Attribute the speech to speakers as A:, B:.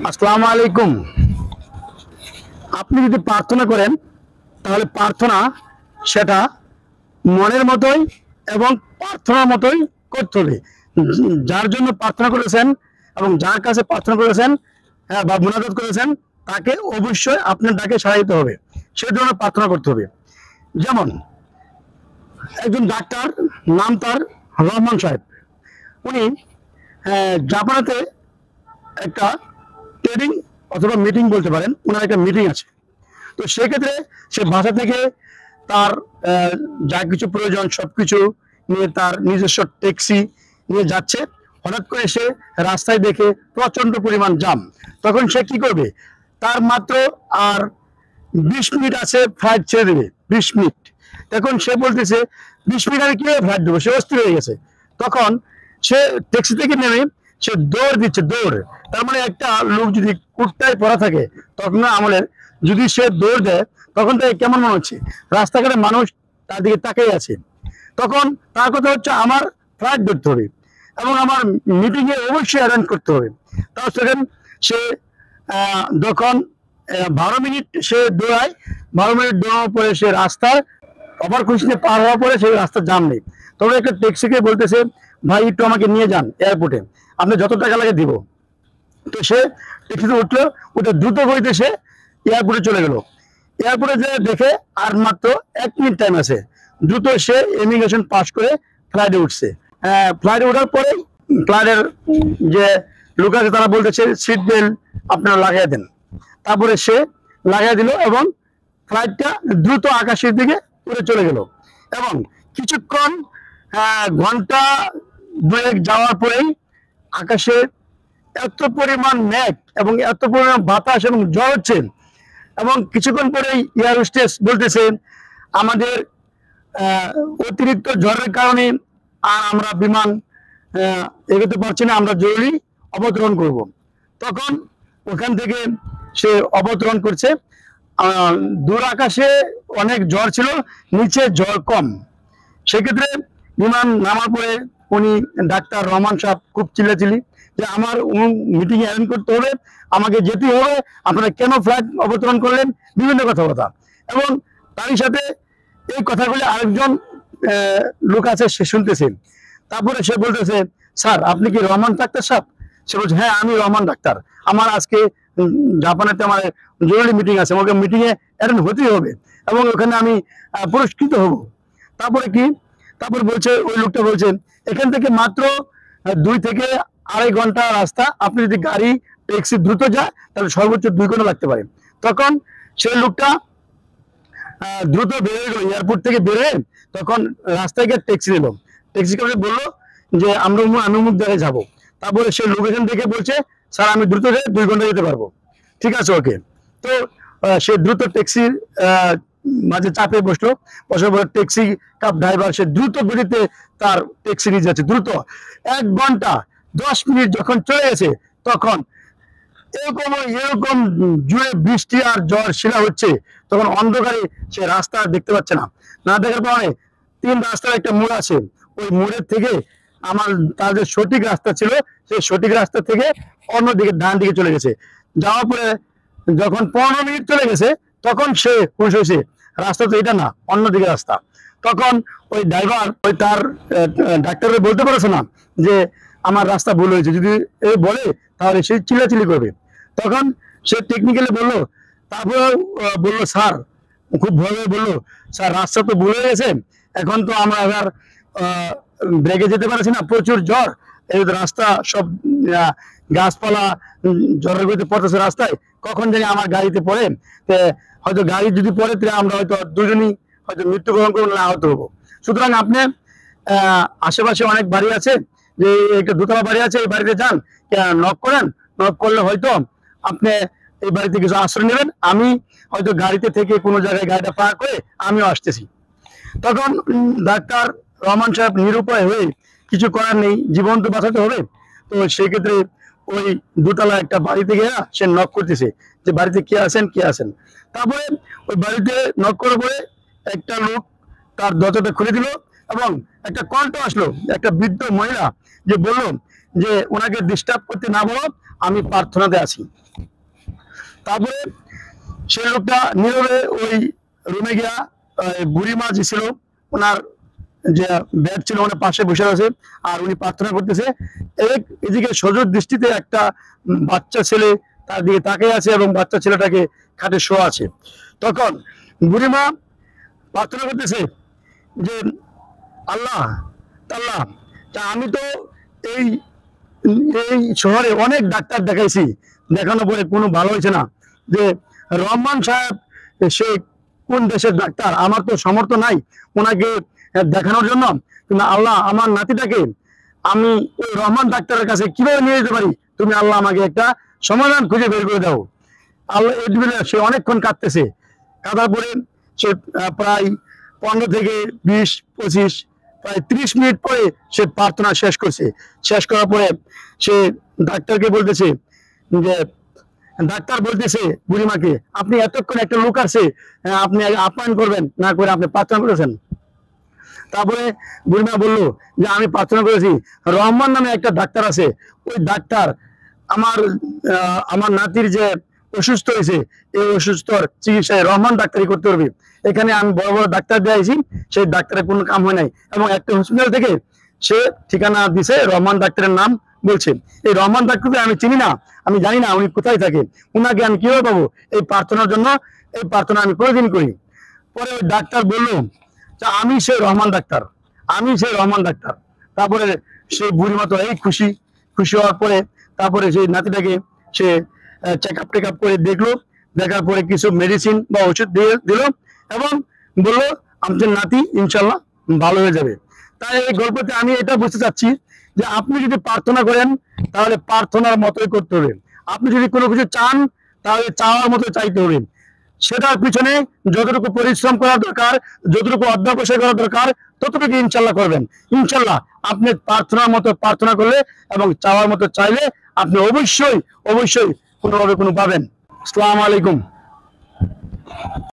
A: আসসালামু আলাইকুম। আপনি যদি প্রার্থনা করেন তাহলে প্রার্থনা সেটা মনের মতোই এবং প্রার্থনার মতোই করতে হবে। যার জন্য প্রার্থনা করেছেন এবং যার কাছে প্রার্থনা করেছেন, হ্যাঁ, বা মুনাজাত করেছেন, তাকে অবশ্যই আপনার ডাকে সাড়া দিতে হবে, সেই জন্য প্রার্থনা করতে হবে। যেমন একজন ডাক্তার, নাম তার রহমান সাহেব। উনি জাপানেতে একটা ট্রেনিং অথবা মিটিং বলতে পারেন, ওনার একটা মিটিং আছে। তো সেক্ষেত্রে সে বাসা থেকে তার যা কিছু প্রয়োজন সবকিছু নিয়ে তার নিজস্ব ট্যাক্সি নিয়ে যাচ্ছে। হঠাৎ করে সে রাস্তায় দেখে প্রচন্ড পরিমাণ জাম। তখন সে কি করবে? তার মাত্র আর 20 মিনিট আছে, ফ্লাইট ছেড়ে দেবে 20 মিনিট। এখন সে বলতেছে 20 মিনিট আমি কিভাবে ফ্লাইট দেবো, সে অস্থির হয়ে গেছে। তখন সে ট্যাক্সি থেকে নেমে সে দৌড় দিচ্ছে, দৌড়। তার মানে একটা লোক যদি কুর্তায় পরা থাকে তখন আমলের, যদি সে দৌড় দেয় তখন তাকে কেমন মনে হচ্ছে? রাস্তাঘাটে মানুষ তার দিকে তাকিয়ে আছে। তখন তার কথা হচ্ছে আমার ফ্লাইট ধরতে হবে এবং আমার মিটিং এ অবশ্যই অ্যাটেন্ড করতে হবে। তাও সেখানে সে যখন 12 মিনিট সে দৌড়ায়, 12 মিনিট দৌড়ানোর পরে সে রাস্তার ওভার খুশিতে পার হওয়ার পরে সেই রাস্তার জাম নেই। তবে একটা ট্যাক্সিকে বলতেছে, ভাই একটু আমাকে নিয়ে যান এয়ারপোর্টে, আপনি যত টাকা লাগে দিব। তো সে ট্যাক্সিতে উঠলো, ওটা দ্রুত গতিতে সে এয়ারপোর্টে চলে গেল। এয়ারপোর্টে যে দেখে আর মাত্র 1 মিনিট টাইম আছে, দ্রুত সে ইমিগ্রেশন পাস করে ফ্লাইটে উঠছে। ফ্লাইটে ওঠার পরে ফ্লাইটের যে লোক আছে তারা বলতেছে সিট বেল্ট আপনারা লাগাই দেন। তারপরে সে লাগাই দিল এবং ফ্লাইটটা দ্রুত আকাশের দিকে উড়ে চলে গেল। এবং কিছুক্ষণ ঘন্টা দুয়েক যাওয়ার পরেই আকাশে এত পরিমাণ মেঘ এবং এত পরিমাণ বাতাস এবং ঝড় হচ্ছে। এবং কিছুক্ষণ পরেই এয়ার হোস্টেস বলতেছে আমাদের অতিরিক্ত ঝড়ের কারণে আর আমরা বিমান এগোতে পারছি না, আমরা জরুরি অবতরণ করব। তখন ওখান থেকে সে অবতরণ করছে। দূর আকাশে অনেক ঝড় ছিল, নিচে ঝড় কম। সেক্ষেত্রে বিমান নামার পরে উনি ডাক্তার রহমান সাহেব খুব চিল্লাচিল্লি যে আমার মিটিং অ্যারেঞ্জ করতে হবে, আমাকে যেতে হবে, আপনারা কেন ফ্লাইট অবতরণ করলেন, বিভিন্ন কথাবার্তা। এবং তারই সাথে এই কথাগুলি আরেকজন লোক আছে, সে শুনতেছেন। তারপরে সে বলতেছে, স্যার আপনি কি রহমান ডাক্তার সাহেব? সে বলছে, হ্যাঁ আমি রহমান ডাক্তার, আমার আজকে জাপানেতে আমার জরুরি মিটিং আছে, আমাকে মিটিং এ অ্যাটেন্ড হতেই হবে এবং ওখানে আমি পুরস্কৃত হব। তারপরে কি? তারপর বলছে, ওই লোকটা বলছে এখান থেকে মাত্র 2 থেকে আড়াই ঘন্টা রাস্তা, আপনি যদি গাড়ি ট্যাক্সি দ্রুত যায় তাহলে সর্বোচ্চ 2 ঘন্টা লাগতে পারে। তখন সেই লোকটা দ্রুত বেরোয় গেল, এয়ারপোর্ট থেকে বেরোয় তখন রাস্তায় গিয়ে ট্যাক্সি নিল। ট্যাক্সি করে বললো যে আমি অমুক জায়গায় যাবো। তারপরে সে লোকেশন দেখে বলছে, স্যার আমি দ্রুত যাই, 2 ঘন্টা যেতে পারবো। ঠিক আছে, ওকে। তো সে দ্রুত ট্যাক্সির মাঝে চাপে বসলো, বসার পর ট্যাক্সি কাপ ড্রাইভার সে দ্রুত গতিতে তার ট্যাক্সি নিয়ে যাচ্ছে, দ্রুত 1 ঘন্টা 10 মিনিট যখন চলে গেছে তখন এরকম এরকম জুড়ে বৃষ্টি আর ঝড় শিলা হচ্ছে। তখন অন্ধকারে সে রাস্তা দেখতে পাচ্ছে না, না দেখার কারণে 3 রাস্তার একটা মোড় আছে, ওই মোড়ের থেকে তার যে সঠিক রাস্তা ছিল সেই সঠিক রাস্তা থেকে অন্যদিকে ডান দিকে চলে গেছে। যাওয়ার পরে যখন 15 মিনিট চলে গেছে তখন সে খুশি হয়েছে, রাস্তা তো এটা না, অন্যদিকে রাস্তা। তখন ওই ড্রাইভার ওই তার ডাক্তারের বলতে পারছে না যে আমার রাস্তা ভুল হয়েছে, যদি এ বলে তাহলে সে চিল্লাচিল্লি করবে। তখন সে টেকনিক্যালি বললো, তারপর বললো স্যার, খুব ভয় বললো, স্যার রাস্তা তো ভুল হয়ে গেছে, এখন তো আমরা এবার ব্রেকে যেতে পারছি না, প্রচুর ঝড়, এই রাস্তা সব গাছপালা ঝড়ের গতিতে পড়তেছে রাস্তায়, কখন জানি আমার গাড়িতে পড়ে, হয়তো গাড়ি যদি পড়ে তাহলে আমরা হয়তো দুজনই হয়তো মৃত্যুবরণ করবো, না আহত হবো। সুতরাং আপনি আশেপাশে অনেক বাড়ি আছে, যে একটা দোতলা বাড়ি আছে, এই বাড়িতে যান, নক করেন, নক করলে হয়তো আপনি এই বাড়িতে কিছু আশ্রয় নেবেন, আমি হয়তো গাড়িতে থেকে কোনো জায়গায় গাড়িটা পার করে আমিও আসতেছি। তখন ডাক্তার রহমান সাহেব নিরুপায় হয়ে, কিছু করার নেই, জীবন তো বাঁচাতে হবে। তো সেই ক্ষেত্রে ওই দোতলা একটা বাড়িতে গিয়ে সে নক করতেছে যে বাড়িতে কে আছেন, কে আছেন। তারপরে ওই বাড়িতে নক করার পরে একটা লোক তার দরজাটা খুলে দিল এবং একটা কণ্ঠ আসলো, একটা বৃদ্ধ মহিলা, যে বললো যে ওনাকে ডিস্টার্ব করতে না বলো, আমি প্রার্থনাতে আছি। তারপরে সেই লোকটা নীরবে ওই রুমে গিয়া বুড়িমা যে ছিল ওনার যে বেড ছিল ওনার পাশে বসে আছে, আর উনি প্রার্থনা করতেছে। এদিকে সজোর দৃষ্টিতে একটা বাচ্চা ছেলে তার দিকে তাকিয়ে আছে এবং বাচ্চা ছেলেটাকে খাটে শোয়া আছে। তখন বুড়িমা প্রার্থনা করতেছে যে আল্লাহ তাআলা, তা আমি তো এই এই শহরে অনেক ডাক্তার দেখাইছি, দেখানোর পরে কোনো ভালো হয়েছে না, যে রহমান সাহেব সে কোন দেশের ডাক্তার, আমার তো সামর্থ্য নাই ওনাকে দেখানোর জন্য। কিন্তু আল্লাহ, আমার নাতিটাকে আমি ওই রহমান ডাক্তারের কাছে কিভাবে নিয়ে যেতে পারি, তুমি আল্লাহ আমাকে একটা সমাধান খুঁজে বের করে দাও। আল্লাহ এই বলে সে অনেকক্ষণ কাঁদতেছে। কাঁদার পরে সে প্রায় 15 থেকে 20, 25, প্রায় 30 মিনিট পরে সে প্রার্থনা শেষ করছে। শেষ করার পরে সে ডাক্তারকে বলতেছে যে, ডাক্তার বলতেছে বুড়িমাকে, আপনি এতক্ষণ একটা লোক আছে, আপনি আপ্যায়ন করবেন না করে আপনি প্রার্থনা করেছেন। তারপরে বুড়িমা বললো যে আমি প্রার্থনা করেছি, রহমান নামে একটা ডাক্তার আছে, ওই ডাক্তার আমার আমার নাতির যে অসুস্থ হয়েছে এই অসুস্থর চিকিৎসায় রহমান ডাক্তারি করতে পারবে। এখানে আমি বড় বড় ডাক্তার দিয়েছি, সেই ডাক্তারের কোনো কাম হয় নাই, এবং একটা হসপিটাল থেকে সে ঠিকানা দিছে, রহমান ডাক্তারের নাম বলছে। এই রহমান ডাক্তারকে আমি চিনি না, আমি জানি না উনি কোথায় থাকে, উনাকে আমি কিভাবে পাবো? এই প্রার্থনার জন্য এই প্রার্থনা আমি প্রতিদিন করি। পরে ওই ডাক্তার বললো যে আমি সেই রহমান ডাক্তার, আমি সেই রহমান ডাক্তার। তারপরে সেই বুড়িমা তো এই খুশি। খুশি হওয়ার পরে তারপরে সেই নাতিটাকে সে চেক আপ টেক আপ করে দেখলো, দেখার পরে কিছু মেডিসিন বা ওষুধ দিয়ে দিল এবং বললো আমাদের নাতি ইনশাল্লাহ ভালো হয়ে যাবে। তাই এই গল্পতে আমি এটা বুঝতে চাচ্ছি যে আপনি যদি প্রার্থনা করেন তাহলে প্রার্থনার মতোই করতে হবে। আপনি যদি কোনো কিছু চান তাহলে চাওয়ার মতো চাইতে হবে। সেটার পিছনে যতটুকু পরিশ্রম করা দরকার, যতটুকু অধ্যবসায় করা দরকার, ততটুকু ইনশাল্লাহ করবেন। ইনশাল্লাহ আপনি প্রার্থনার মতো প্রার্থনা করলে এবং চাওয়ার মতো চাইলে আপনি অবশ্যই অবশ্যই কোনোভাবে কোনো পাবেন। আসসালামু আলাইকুম।